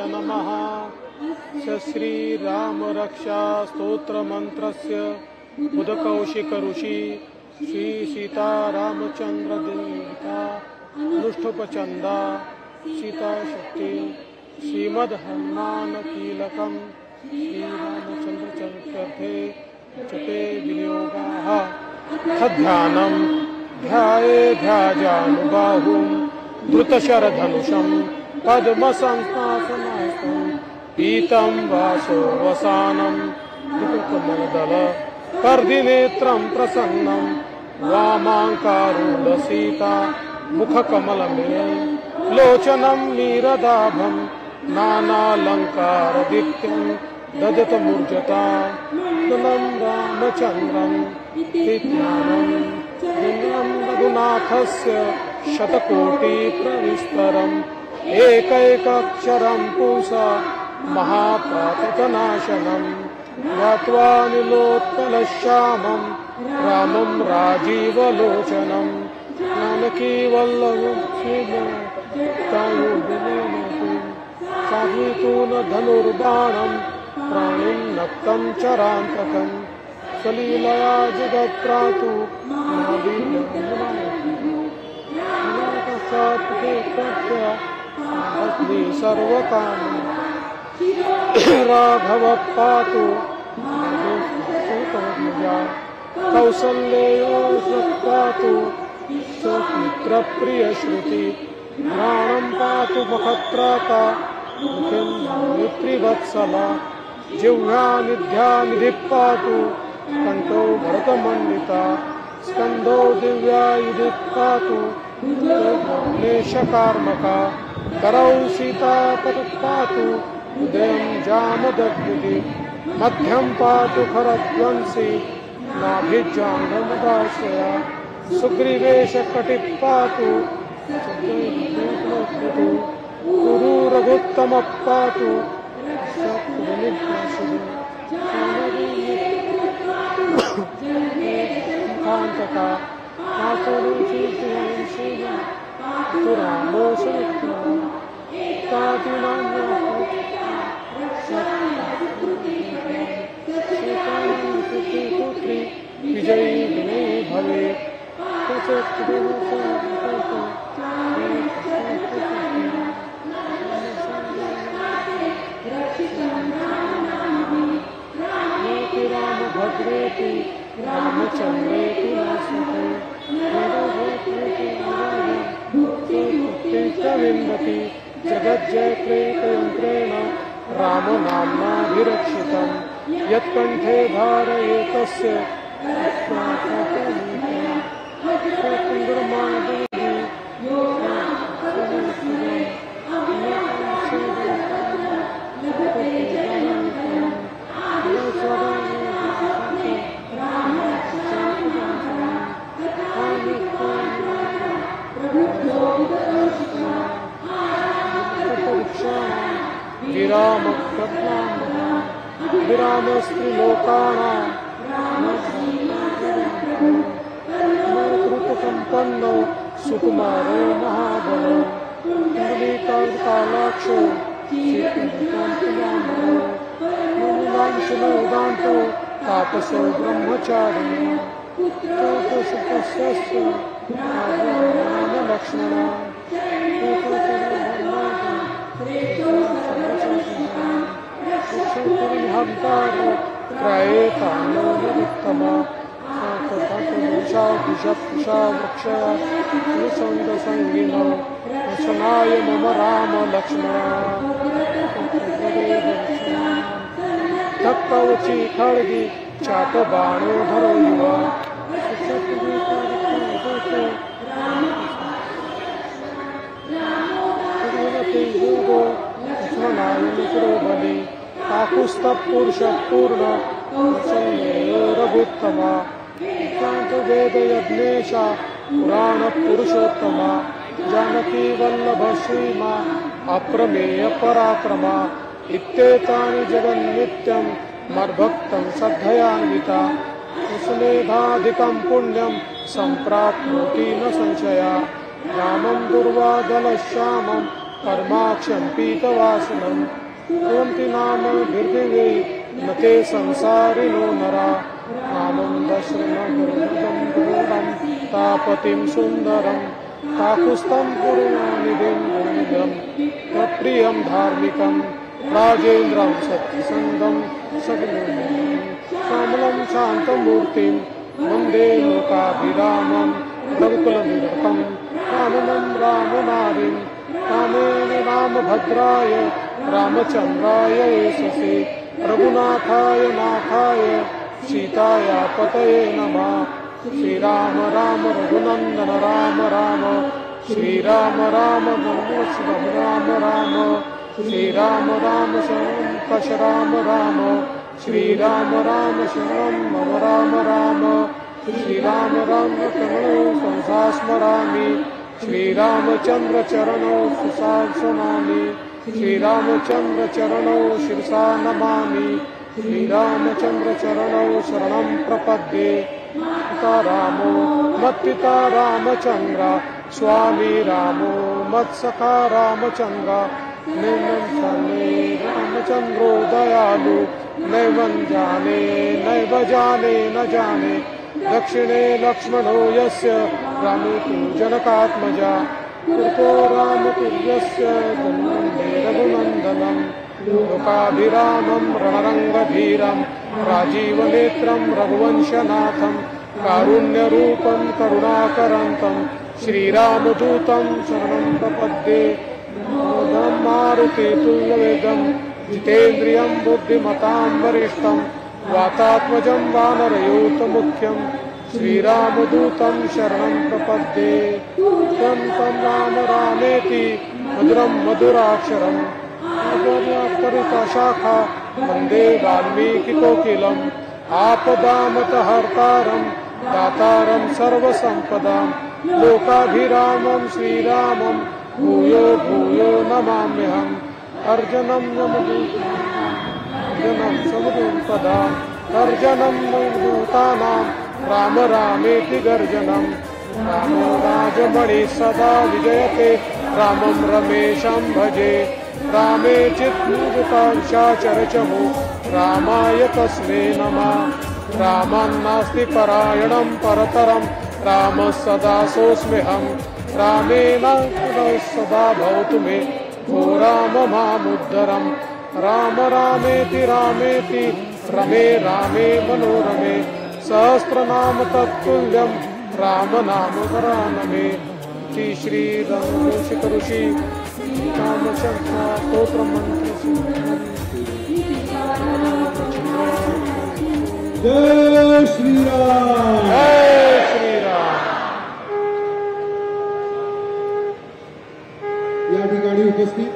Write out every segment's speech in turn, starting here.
नमः। श्रीराम रक्षा स्तोत्र मंत्रस्य बुधकौशिक ऋषि श्री सीतारामचंद्र देवता अनुष्ठुपचंदा सीता शक्ति श्रीमद् हनुमान कीलकम श्रीरामचंद्र चरितार्थे जपे विनियोगाः ध्यानं ध्याजानुबाहुं धृतशरधनुषं पद्मसंस्थासनास्तं पीतं वासो वसानं धृतकमलदल कर्दिनेत्रं प्रसन्नं वामाङ्कारूढसीता मुखकमलमिलं लोचनं नीरदाभं नानालङ्कारदीप्तं ददतमूर्जता ननं रामचन्द्रं विज्ञानं रघुनाथस्य शतकोटिप्रविस्तरम् एकैकाक्षरं पुंसा महापातकनाशनं ज्ञात्वा नीलोत्पलश्यामं रामं राजीवलोचनं जानकीवल्लभं साधुतून धनुर्बाणं प्राणिं नक्तं चरान्तकं सलीलया जगत्त्रातु सर्वकाम राघव पातु कौसल्यो पातु मित्रप्रिय श्रुति प्राणं पातु मखत्राता मित्रिवत्सला जिह्वा निध्यानिधि पातु कंठो भरतमंडिता स्कंदो दिव्यायुधि पातु क्लेशकार्मका करौ सीता पातु उदयं जामदग्नि मध्यं पातु खरध्वंसी नाभिजाङ्गमुदाश्रया सुग्रीवेश कटिः पातु कुरु रघुत्तम पातु कांतका विजयी विनयी भवे राम भद्रेति रामचंद्रेति विन्दति जगज्जयक्रीतयन्त्रेण रामनाम्नाभिरक्षितं यत्कण्ठे धारयेतस्य विरामस्त्रिलोकाणां कृतसम्पन्नो सुकुमारो महाबलो कालाक्षो मुनिलांशनोदान्तो तापसो ब्रह्मचारिणो लक्ष्मणा त्रयेतान्नोत्तमा वृक्षसंगिनो वसनाय मम राम लक्ष्मणा तत्कवची खड्गी चाप बाणो धरो युवा बलि काकुस्तपुरुष पूर्ण रघुत्तमा वेद यज्ञेशा पुराण पुरुषोत्तमा जानकी वल्लभ श्रीमा अप्रमेय पराक्रमा इत्येतानि जगन्नित्यं मद्भक्तं श्रद्धयान्विता कुसुमेधाधिकं पुण्यं सम्प्राप्नोति न संशया रामं दुर्वादलश्यामं कर्माक्षं पीतवासनं कुर्वन्ति नाम दीर्घे न ते संसारिणो नरा नामं दशरथं तापतिं सुन्दरं काकुस्थं पूर्णानिधिं गुणनिधं प्रियं धार्मिकं राजेन्द्रं सत्यसन्धं सगुणं श्यामलं शान्तमूर्तिं वन्दे लोकाभिरामं रघुकुलनिरतं रामनं रामनारिं रामेण रामभद्राय रामचन्द्राय यशसे रघुनाथाय नाथाय सीताया पतये नमः। श्रीराम राम रघुनंदन राम राम श्रीराम राम राम राम राम श्रीराम राम शंकश राम राम श्रीराम राम शरण मम राम राम श्रीराम राम कमलो संसा स्मरामि श्रीरामचंद्र चरणौ सुशासनामि श्रीरामचंद्र चरणौ शिरसा नमामि श्रीरामचंद्र चरणौ शरणं प्रपद्ये पिता रामो मत्पिता रामचंद्र स्वामी रामो मत्सखा रामचंद्र नैवं रामचंद्रो दयालु नैवं नैव जाने न जाने दक्षिणे लक्ष्मणो यस्य रामे तु जनकात्मजा कृतो रामतुल्यस्य वन्दे रघुनन्दनं लोकाभिरामं रणरङ्गधीरं राजीवनेत्रं रघुवंशनाथं कारुण्यरूपं करुणाकरन्तं श्रीरामदूतं शरणं प्रपद्ये मारुतितुल्यवेगं जितेन्द्रियं बुद्धिमतां वरिष्ठं वातात्मजं वानरयूथमुख्यं श्रीरामदूतं शरणं प्रपद्ये तं राम रामेति मधुरं मधुराक्षरम् परितशाखा वन्दे वाल्मीकिकोकिलम् आपदामपहर्तारं दातारं सर्वसम्पदां लोकाभिरामं श्रीरामं भूयो भूयो नमाम्यहम् अर्जुनं समुदं पदा अर्जुनं दूतानां राम रामेति गर्जनं रामो राजमणि सदा विजयते रामं रमेशं भजे रामे चित्तमुदितांशाचरचमु रामाय तस्मै नमः रामन्नास्ति परायणं परतरं रामः सदा सोऽस्म्यहं रामेण सदा भवतु मे भो राम मामुद्धरं राम रामेति रामेति रमे रामे मनोरमे सहस्रनाम तत्तुल्यं राम नाम वरानमे श्री ऋषि रामचंद्र स्तोत्र मंत्र जय श्री राम जय श्री राम। या ठिकाणी उपस्थित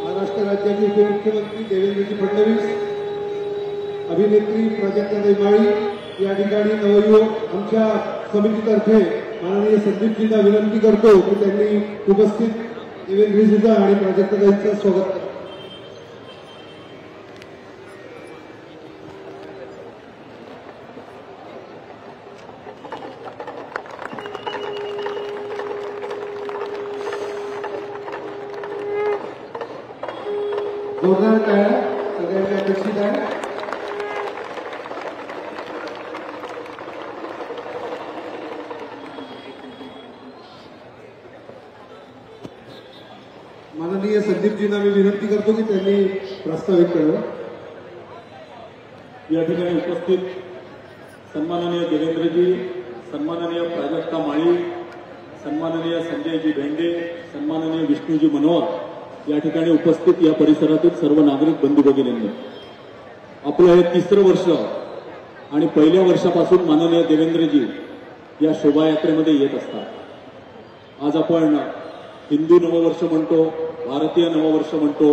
महाराष्ट्र राज्याचे उपमुख्यमंत्री देवेंद्रजी फडणवीस, अभिनेत्री प्राजक्ता दैमाळी, या ठिकाणी नवयुवक आमच्या समितीतर्फे माननीय संदीपजींना विनंती करतो की त्यांनी उपस्थित देवेंद्रजींचा आणि प्राजक्ताताईंचं स्वागत करा। जोरदार टाळ्या सगळ्यांच्या अपेक्षित आहे। माननीय संदीपजींना मी विनंती करतो की त्यांनी प्रस्तावित करावं। या ठिकाणी उपस्थित सन्माननीय देवेंद्रजी, सन्माननीय प्राजक्ता माळी, सन्माननीय संजयजी भेंडे, सन्माननीय विष्णूजी मनोहर, या ठिकाणी उपस्थित या परिसरातील सर्व नागरिक बंधू भगिनींनी, आपलं हे तिसरं वर्ष आणि पहिल्या वर्षापासून माननीय देवेंद्रजी या शोभायात्रेमध्ये येत असतात। आज आपण हिंदू नववर्ष म्हणतो, भारतीय नववर्ष म्हणतो,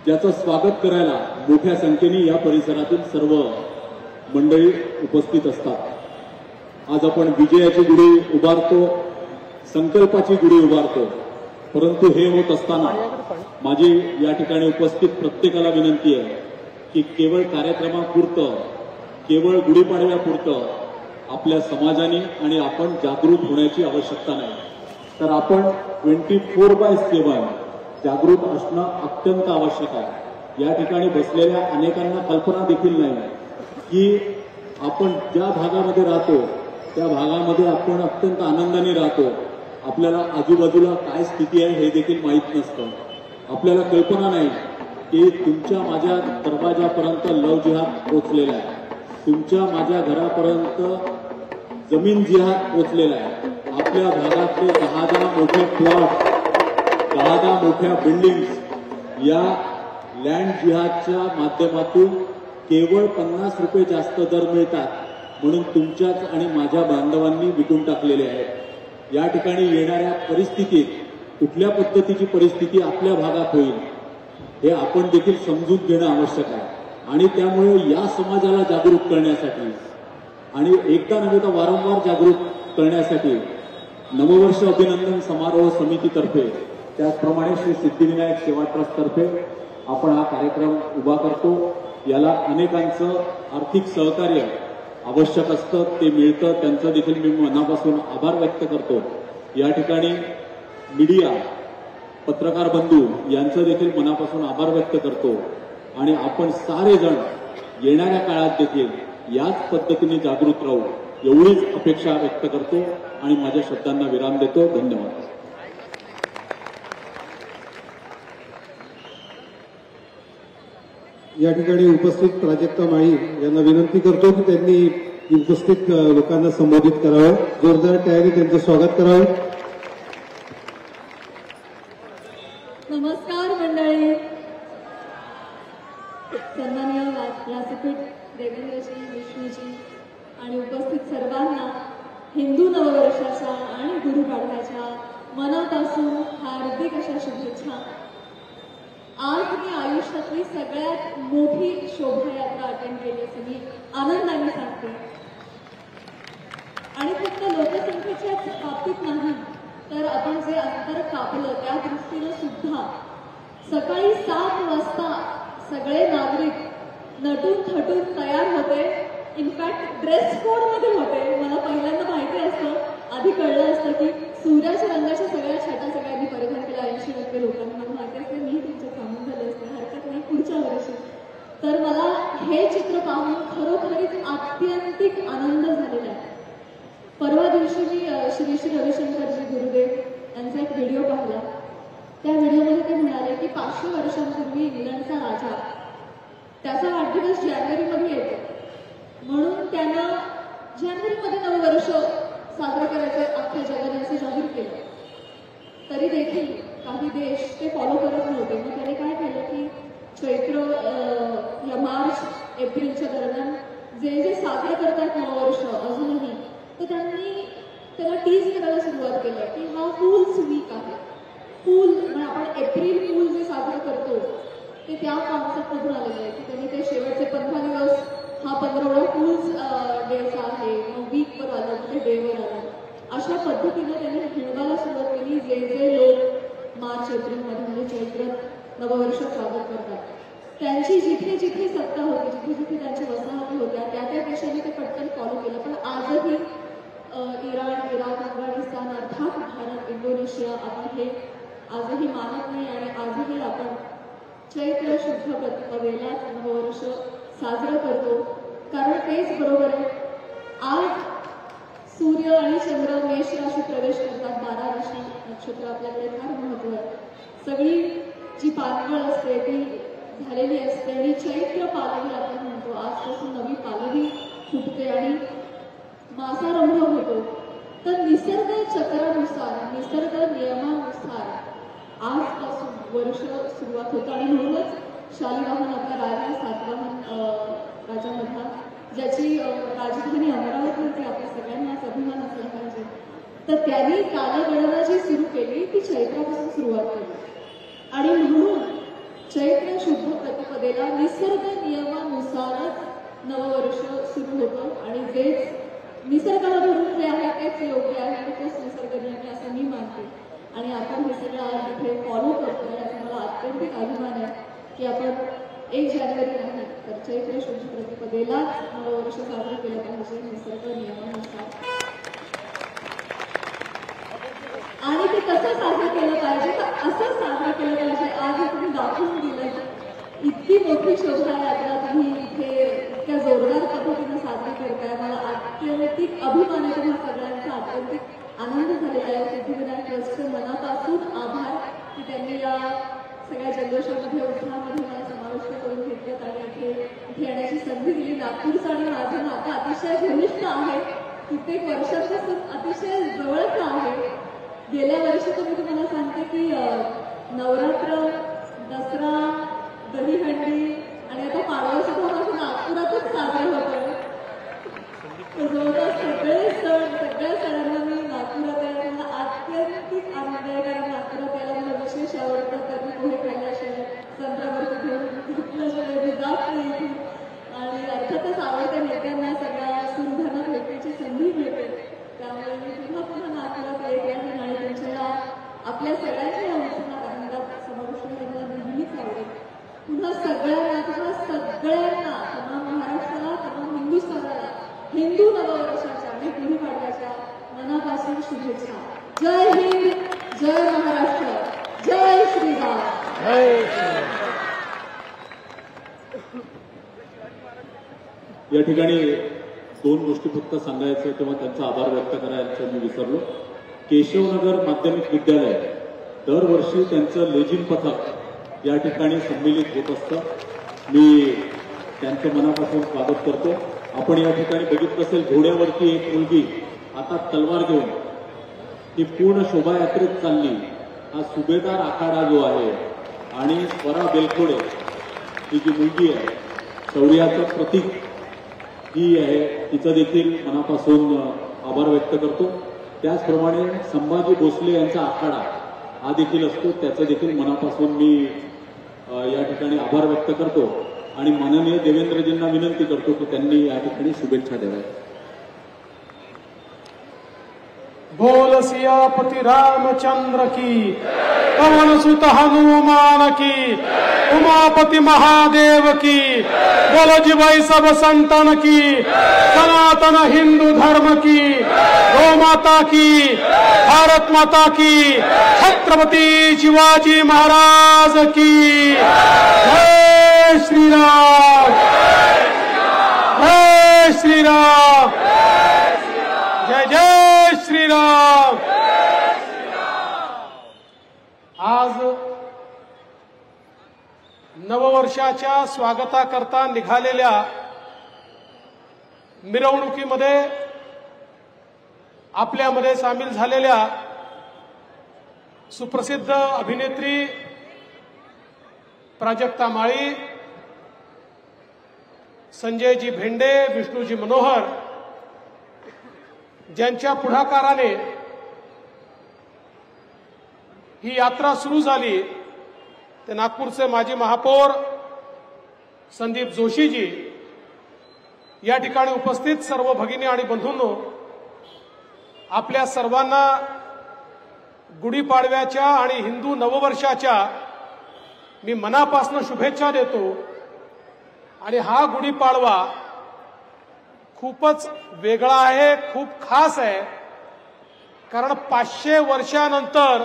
ज्याचं स्वागत करायला मोठ्या संख्येने या परिसरातील सर्व मंडळी उपस्थित असतात। आज आपण विजयाची गुढी उभारतो, संकल्पाची गुढी उभारतो, परंतु हे होत असताना माझी या ठिकाणी उपस्थित प्रत्येकाला विनंती आहे की केवळ कार्यक्रमापुरतं, केवळ गुढीपाडव्यापुरतं आपल्या समाजाने आणि आपण जागृत होण्याची आवश्यकता नाही। तर आपण 24/7 जागृत असणं अत्यंत आवश्यक आहे. या ठिकाणी बसलेल्या अनेकांना कल्पना देखील नाही की आपण ज्या भागामध्ये राहतो त्या भागामध्ये आपण अत्यंत आनंदाने राहतो. आपल्याला आजूबाजूला काय स्थिती आहे हे देखील माहीत नसतं. आपल्याला कल्पना नाही की तुमच्या माझ्या दरवाजापर्यंत लव जिहाद पोचलेला आहे, तुमच्या माझ्या घरापर्यंत जमीन जिहाद पोचलेला आहे. आपल्या भागातले 10 मोठे प्लॉट, 10 मोठ्या बिल्डिंग्स या लँड जिहादच्या माध्यमातून केवळ 50 रुपये जास्त दर मिळतात म्हणून तुमच्याच आणि माझ्या बांधवांनी विकून टाकलेले आहेत. या ठिकाणी येणाऱ्या परिस्थितीत कुठल्या पद्धतीची परिस्थिती आपल्या भागात होईल हे आपण देखील समजून घेणं आवश्यक आहे. आणि त्यामुळे या समाजाला जागरूक करण्यासाठी आणि एकदा नव्हे तर वारंवार जागरूक करण्यासाठी नववर्ष अभिनंदन समारोह समितीतर्फे त्याचप्रमाणे श्री सिद्धिविनायक सेवा ट्रस्टतर्फे आपण हा कार्यक्रम उभा करतो. याला अनेकांचं आर्थिक सहकार्य आवश्यक असतं, ते मिळतं. त्यांचं देखील मी मनापासून आभार व्यक्त करतो. या ठिकाणी मीडिया, पत्रकार बंधू यांचं देखील मनापासून आभार व्यक्त करतो. आणि आपण सारे जण येणाऱ्या काळात देखील याच पद्धतीने जागृत राहू एवढीच अपेक्षा व्यक्त करतो आणि माझ्या शब्दांना विराम देतो. धन्यवाद. या ठिकाणी उपस्थित प्राजक्ता माळी यांना विनंती करतो की त्यांनी उपस्थित लोकांना संबोधित करावं. जोरदार टाळ्यांनी त्यांचं स्वागत करावं. नमस्कार मंडळी. सन्माननीय व्यासपीठ देवेंद्रजी, विष्णूजी आणि उपस्थित सर्वांना हिंदू नववर्षाच्या आणि गुढीपाडव्याच्या मनापासून हार्दिक अशा शुभेच्छा. आज मी आयुष्यातली सगळ्यात मोठी शोभायात्रा अटेंड केली असं मी आनंदाने सांगते. आणि फक्त लोकसंख्येच्याच बाबतीत नाही तर आपण जे अंतर कापलं त्या दृष्टीनं सुद्धा सकाळी 7 वाजता सगळे नागरिक नटून थटून तयार होते. इनफॅक्ट ड्रेस कोड मध्ये होते. मला पहिल्यांदा माहिती असतं, आधी कळलं असतं की सूर्याच्या रंगाच्या सगळ्या छटा सगळ्यांनी परिधान केला. 80-90 लोकांना मला माहिती असते. मी तुमचं थांबून झाले असते, हरकत नाही पुढच्या वर्षी. तर मला हे चित्र पाहून खरोखरीच आत्यंतिक आनंद झालेला आहे. परवा दिवशी मी श्री श्री रविशंकरजी गुरुदेव यांचा एक व्हिडिओ पाहिला. त्या व्हिडिओमध्ये ते म्हणाले की 500 वर्षांपूर्वी इंग्लंडचा राजा, त्याचा वाढदिवस जानेवारीमध्ये येतो म्हणून त्यानं जानेवारीमध्ये नववर्ष साजरं करायचं अख्ख्या जगाने असं जाहीर केलं. तरी देखील काही देश ते फॉलो करत नव्हते. मग त्याने काय केलं की चैत्र या मार्च एप्रिलच्या दरम्यान जे जे साजरे करतात नववर्ष अजूनही, तर त्यांनी त्याला टीज करायला सुरुवात केली की हा फूल्स वीक आहे. फूल म्हणजे आपण एप्रिल फूल जे साजरं करतो ते त्या कॉन्सेप्टमधून आलेलं आहे की त्यांनी ते शेवटचे 15 दिवस हा 15 फूल्स डेचा आहे, मग वीकवर आलं, ते डेवर आलं. अशा पद्धतीने त्यांनी हिणवायला सुरुवात केली. जे जे लोक मार्च एप्रिलमध्ये म्हणजे चैत्र नववर्ष स्वागत करतात त्यांची जिथे जिथे सत्ता होती, जिथे जिथे त्यांच्या वसाहती होत्या त्या त्या देशांनी ते पटकन फॉलो केलं. पण आजही इराण, इराक, अफगाणिस्तान, अर्थात भारत, इंडोनेशिया आपण हे आजही मानत नाही. आणि आजही आपण चैत्र शुद्ध प्रतिपदेला नववर्ष साजरं करतो. कारण तेच बरोबर आहे. आज सूर्य आणि चंद्र मेष राशी प्रवेश करतात. 12 राशी नक्षत्र आपल्याकडे फार महत्व आहे. सगळी जी पालघळ असते ती झालेली असते आणि चैत्र पालवी आपण म्हणतो. आजपासून नवी पालवी फुटते आणि मासारंभ होतो. तर निसर्ग चक्रानुसार, निसर्ग नियमानुसार आजपासून वर्ष सुरुवात होतं. आणि म्हणूनच शालिवाहन आपला राजा सातवाहन राजामधला, ज्याची राजधानी अमरावती आपल्या सगळ्यांनाच अभिमान असला पाहिजे, तर त्यांनी कालगणना जी सुरू केली ती चैत्रापासून सुरुवात केली. आणि म्हणून चैत्र शुद्ध प्रतिपदेला निसर्ग नियमानुसारच नववर्ष सुरू होतं. आणि जेच निसर्गाला धरून जे आहे तेच योग्य आहे आणि तेच निसर्ग नियम आहे असं मी मानते. आणि आपण हे सगळं आज इथे फॉलो करतोय याचा मला अत्यंतिक अभिमान आहे की आपण 1 जानेवारी नाही तर चैत्र शुद्ध प्रतिपदेला नववर्ष साजरं केलं पाहिजे निसर्ग नियमानुसार. आणि ते कसं साजरं केलं पाहिजे तर असं साजरं केलं पाहिजे. आज हे तुम्ही दाखवून दिलं. इतकी मोठी शोभायात्रा तुम्ही इथे इतक्या जोरदार पद्धतीने साजरी करताय. मला अत्यंतिक अभिमान आहे तुम्हा सगळ्यांचा. अत्यंतिक आनंद झालेला आहे. सिद्धिविनायक ट्रस्टचे मनापासून आभार की त्यांनी या सगळ्या जल्लोषामध्ये उत्साहामध्ये मला समाविष्ट करून घेतलं आणि इथे येण्याची संधी दिली. नागपूरचं आणि माझं नातं अतिशय घनिष्ठ आहे. कित्येक वर्षापासून अतिशय जवळचं आहे. गेल्या वर्षी तर मी तुम्हाला सांगते की नवरात्र, दसरा, दहीहंडी आणि आता पाडवा सुद्धा माझं नागपुरातच साजरा होतोय. जवळपास सगळे सण, सगळ्या सणांना मी नागपुरात आहे. मला अत्यंतिक आनंद आहे कारण नागपुरात यायला मला विशेष आवडतं. कधी पोहे खाल्ल्याशिवाय, संत्र्यावरती घेऊन घेतल्याशिवाय मी जात नाही. आणि अर्थातच आवडत्या नेत्यांना सगळ्या सुरधाना भेटण्याची संधी मिळते. त्यामुळे मी पुन्हा नागपुरात येत आहे आणि तुमच्या आपल्या सगळ्यांच्या या उत्सवात आनंदात समाविष्ट व्हायला नेहमीच आवडेल. पुन्हा सगळ्यांना तमाम महाराष्ट्राला, तमाम हिंदुस्थानाला हिंदू नववर्षाच्या आणि गुढीपाडव्याच्या मनापासून शुभेच्छा. जय हिंद, जय महाराष्ट्र, जय श्रीराम. जय श्रीराम. या ठिकाणी दोन गोष्टी फक्त सांगायचं तेव्हा त्यांचा आभार व्यक्त करायचा मी विसरलो. केशवनगर माध्यमिक विद्यालय दरवर्षी त्यांचं लेझिम पथक या ठिकाणी संमिलित होत असतं. मी त्यांचं मनापासून स्वागत करतो. आपण या ठिकाणी बघितलं असेल घोड्यावरती एक मुलगी आता तलवार घेऊन ती पूर्ण शोभायात्रेत चालली. हा सुभेदार आखाडा जो आहे आणि स्वरा बेलखोडे ही जी मुलगी आहे शौर्याचं प्रतीक ही आहे. तिचं देखील मनापासून आभार व्यक्त करतो. त्याचप्रमाणे संभाजी भोसले यांचा आखाडा हा देखील असतो. त्याचं देखील मनापासून मी या ठिकाणी आभार व्यक्त करतो आणि माननीय देवेंद्रजींना विनंती करतो की त्यांनी या ठिकाणी शुभेच्छा द्याव्या. बोल सियापति रामचंद्र की, पवन सुत हनुमान की, उमापति महादेव की, बोलो जी भाई सब संतन की, सनातन हिंदू धर्म की, गौ माता की, भारत माता की, छत्रपति शिवाजी महाराज की. जय श्री राम, जय श्री राम, जय जय श्रीराम. आज नववर्षाच्या स्वागताकरता निघालेल्या मिरवणुकीमध्ये आपल्यामध्ये सामील झालेल्या सुप्रसिद्ध अभिनेत्री प्राजक्ता माळी, संजयजी भेंडे, विष्णूजी मनोहर ज्यांच्या पुढाकाराने ही यात्रा सुरू झाली ते नागपूरचे माजी महापौर संदीप जोशीजी, या ठिकाणी उपस्थित सर्व भगिनी आणि बंधूंनो, आपल्या सर्वांना गुढीपाडव्याच्या आणि हिंदू नववर्षाच्या मी मनापासून शुभेच्छा देतो. आणि हा गुढीपाडवा खूपच वेगळा आहे, खूप खास आहे. कारण 500 वर्षानंतर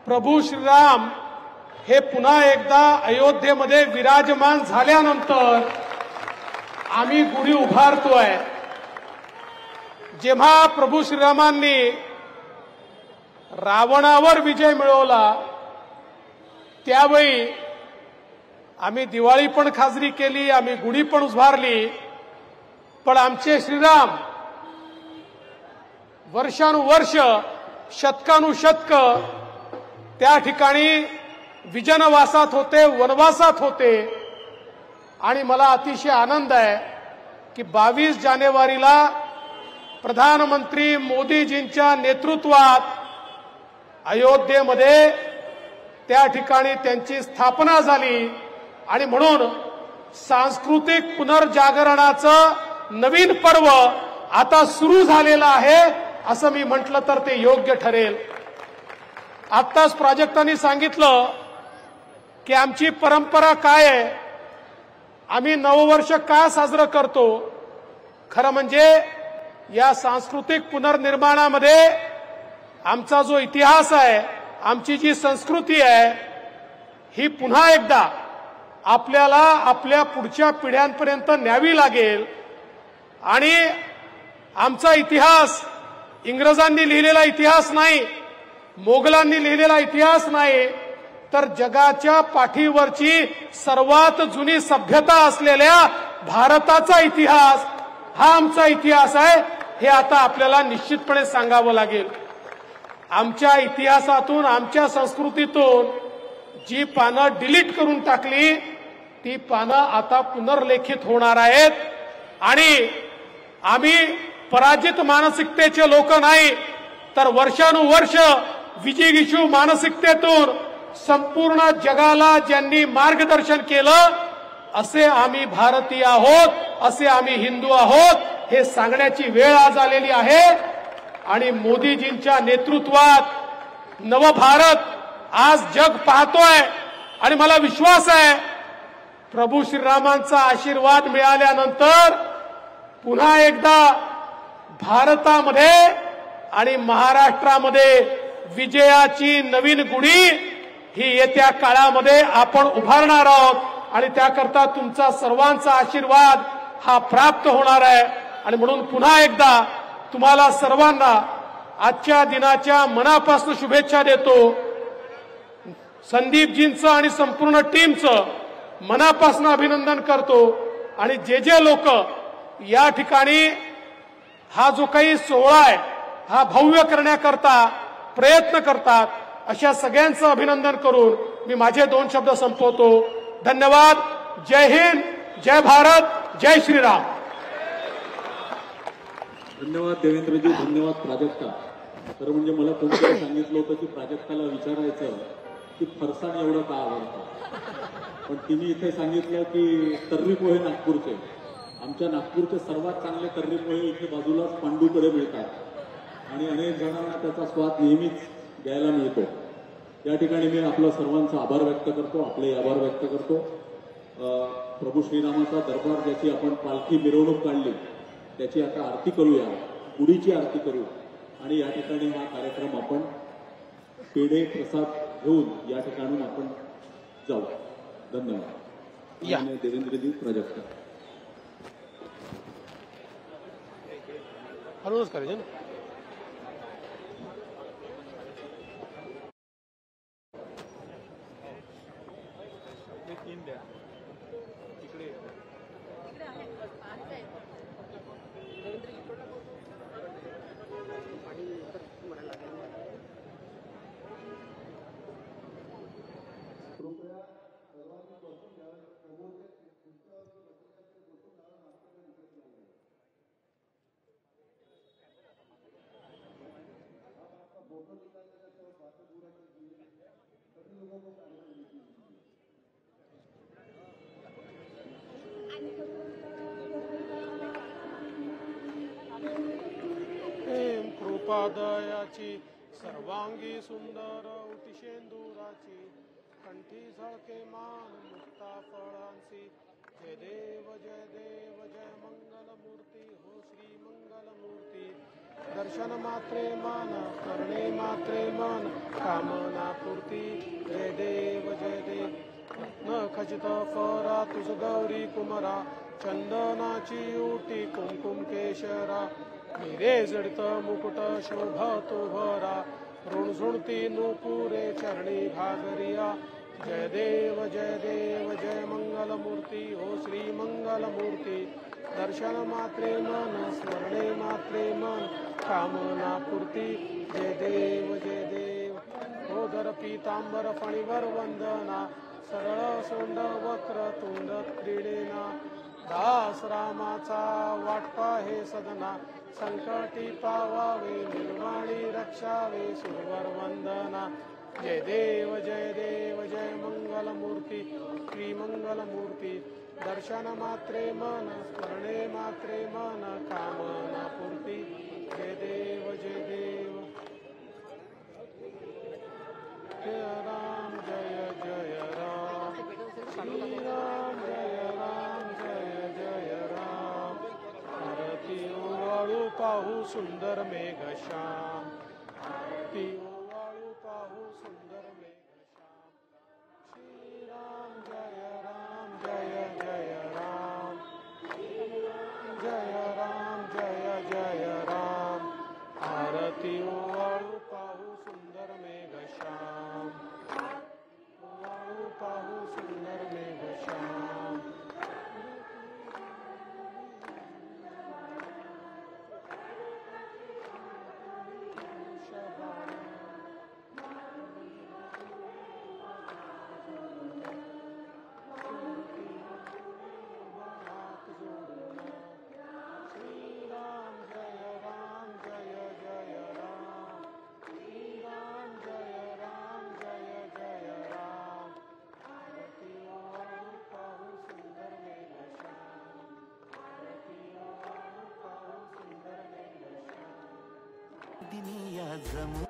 प्रभू श्रीराम हे पुन्हा एकदा अयोध्येमध्ये विराजमान झाल्यानंतर आम्ही गुढी उभारतोय. जेव्हा प्रभू श्रीरामांनी रावणावर विजय मिळवला त्यावेळी आम्ही दिवाळी पण साजरी केली, आम्ही गुढी पण उभारली. पण आमचे श्रीराम वर्षानुवर्ष, शतकानुशतक त्या ठिकाणी विजनवासात होते, वनवासात होते. आणि मला अतिशय आनंद आहे की 22 जानेवारीला प्रधानमंत्री मोदीजींच्या नेतृत्वात अयोध्येमध्ये त्या ठिकाणी त्यांची स्थापना झाली. आणि म्हणून सांस्कृतिक पुनर्जागरणाचं नवीन पर्व आता सुरू झालेलं आहे असं मी म्हटलं तर ते योग्य ठरेल. आत्ताच प्राजक्तांनी सांगितलं की आमची परंपरा काय आहे, आम्ही नववर्ष का साजरं करतो. खरं म्हणजे या सांस्कृतिक पुनर्निर्माणामध्ये आमचा जो इतिहास आहे, आमची जी संस्कृती आहे, ही पुन्हा एकदा आपल्याला आपल्या पुढच्या पिढ्यांपर्यंत न्यावी लागेल. आणि आमचा इतिहास इंग्रजांनी लिहिलेला इतिहास नाही, मोगलांनी लिहिलेला इतिहास नाही, तर जगाच्या पाठीवरची सर्वात जुनी सभ्यता असलेल्या भारताचा इतिहास हा आमचा इतिहास आहे. हे आता आपल्याला निश्चितपणे सांगावं लागेल. आमच्या इतिहासातून, आमच्या संस्कृतीतून जी पानं डिलीट करून टाकली, ती पानं आता पुनर्लेखित होणार आहेत. आणि आम्ही पराजित मानसिकतेचे लोक नाही, तर वर्षानुवर्ष विजिगीषू मानसिकतेतून संपूर्ण जगाला ज्यांनी मार्गदर्शन केलं, असे आम्ही भारतीय आहोत, असे आम्ही हिंदू आहोत, हे सांगण्याची वेळ आज आलेली आहे. आणि मोदीजींच्या नेतृत्वात नवभारत आज जग पाहतोय. आणि मला विश्वास आहे, प्रभू श्रीरामांचा आशीर्वाद मिळाल्यानंतर पुन्हा एकदा भारतामध्ये आणि महाराष्ट्रामध्ये विजयाची नवीन गुढी ही येत्या काळामध्ये आपण उभारणार आहोत. आणि त्याकरता तुमचा सर्वांचा आशीर्वाद हा प्राप्त होणार आहे. आणि म्हणून पुन्हा एकदा तुम्हाला सर्वांना आजच्या दिनाच्या मनापासून शुभेच्छा देतो. संदीपजींचं आणि संपूर्ण टीमचं मनापासून अभिनंदन करतो. आणि जे लोक या ठिकाणी हा जो काही सोहळा आहे हा भव्य करण्याकरता प्रयत्न करतात, अशा सगळ्यांचं अभिनंदन करून मी माझे 2 शब्द संपवतो. धन्यवाद. जय हिंद, जय भारत, जय श्रीराम. धन्यवाद देवेंद्रजी, धन्यवाद प्राजक्ता. तर म्हणजे मला कोणीतरी सांगितलं होतं की प्राजक्ताला विचारायचं की फरसाण एवढं का आवडतं, पण तिने इथे सांगितलं की तर्री पोहे नागपूरचे, आमच्या नागपूरचे सर्वात चांगले तर्री पोहे इथे बाजूलाच पांडूकडे मिळतात आणि अनेक जणांना त्याचा स्वाद नेहमीच घ्यायला मिळतो. या ठिकाणी मी आपलं सर्वांचा आभार व्यक्त करतो, आपले आभार व्यक्त करतो. प्रभू श्रीरामाचा दरबार ज्याची आपण पालखी मिरवणूक काढली त्याची आता आरती करूया, गुढीची आरती करू. आणि या ठिकाणी हा कार्यक्रम आपण पेढे प्रसाद घेऊन या ठिकाणून आपण जाऊ. धन्यवाद. आणि देवेंद्रजी, प्राजक्ता. हळूच करायचं ना. कृपादयाची सर्वांगी सुंदर उतिशेंदुराची, कंठी झळके मान मुक्ता फळांची. जय देव जय देव जय मंगल मूर्ती, हो श्री मंगल मूर्ती. दर्शन मात्रे मान, करणे मात्रे मन, कामना पूर्ती. जय देव जय देव. न खचित फरा तुझ गौरी कुमरा, चंदनाची उटी कुंकुम केशरा. हिरे जडित मुकुट शोभतो भरा, ऋणझुणती नुपुरे चरणी घागरिया. जय देव जय मंगल मूर्ती, हो श्री मंगल मूर्ती. दर्शन मात्रे मन, स्मरणे मात्रे मन, कामना पूर्ती. जय देव. ओदर पीतांबर फणीवर वंदना, सरळ सोंड वक्र तुंड क्रीडेना. दास रामाचा वाटपा हे सदना, संकटी पावावे निर्वाणी रक्षावे सुरवर वंदना. जय देव जय मंगल मूर्ती, श्री मंगल मूर्ती. दर्शन मात्रे मन, स्मरणे मात्रे मन, कामना पूर्ती. जय देव जय राम जय राम, श्री राम जय राम. आरती ओवाळू पाहू सुंदर मेघश्याम, मैत्रिणीया जमू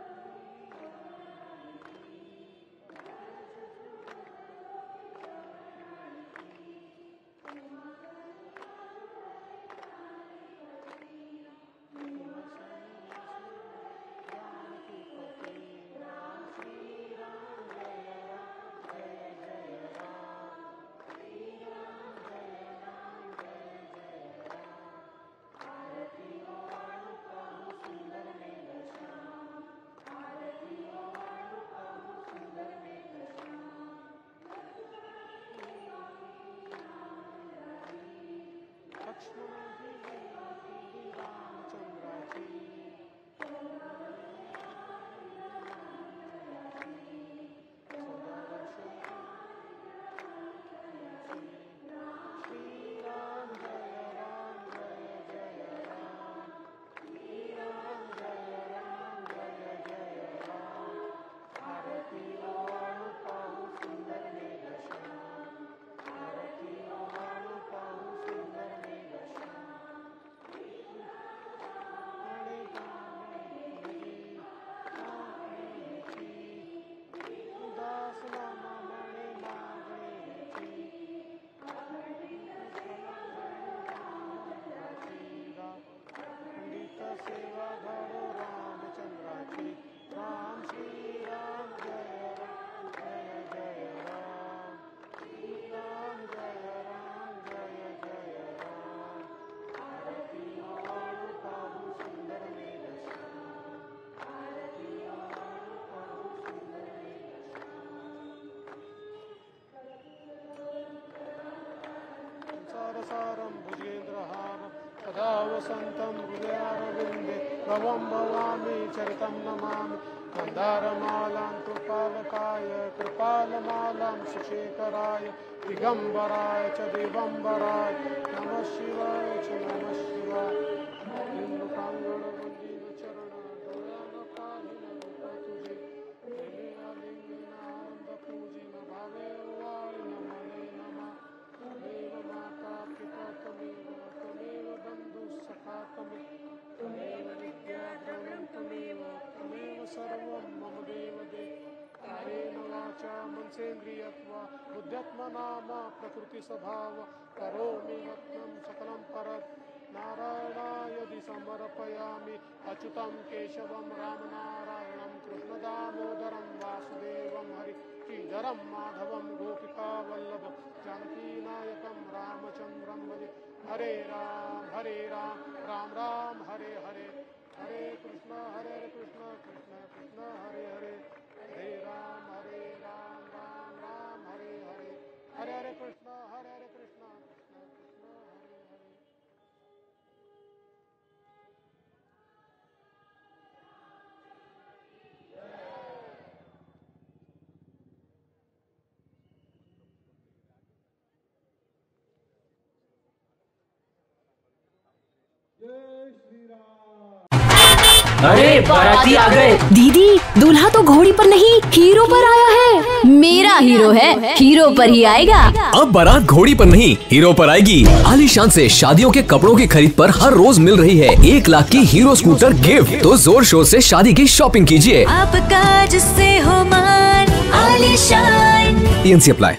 सारं भुजेन्द्रहारं सदा वसन्तं हृदयारविन्दे भवं भवामि चरितं नमामि मन्दारमालां कृपालमालां सुशेखराय दिगम्बराय च दिगम्बराय नमः शिवाय च नमः शिवाय इंद्रकांगणवंदीन चरण डोळ्यान पाहिन रूप तुझे गेले आलिंगन आनंद पूजिन भावे वाळी नमने नमः त्वमेव माता पिता त्वमेव बंधु सखा त्वमेव विद्या द्रविणं त्वमेव सर्वं मम देव कायेन वाचा मनसेन्द्रियत्वा बुद्ध्यात्मना प्रकृतिस्वभाव करोमि यत्नं सकलं परत् नारायणाय समर्पयामि अच्युतं केशवं रामनारायणं कृष्णदामोदरं वासुदेवं हरिश्रीधरं माधवं गोपिकावल्लभं जानकीनायकं रामचन्द्रं भजे हरे राम राम राम हरे हरे हरे कृष्ण कृष्ण कृष्ण हरे हरे हरे राम राम राम हरे हरे हरे हरे कृष्ण कृष्ण कृष्ण हरे हरे। जय श्री राम। अरे बाराती आ गए। दीदी दूल्हा तो घोड़ी पर नहीं हीरो पर आया है। मेरा हीरो है, हीरो पर ही आएगा। अब बारात घोड़ी पर नहीं हीरो पर आएगी। आलीशान से शादियों के कपड़ों की खरीद पर हर रोज मिल रही है 1 लाख की हीरो स्कूटर गिफ्ट। तो जोर शोर से शादी की शॉपिंग कीजिए। आपका जिससे हो मान आलीशान। TNC apply.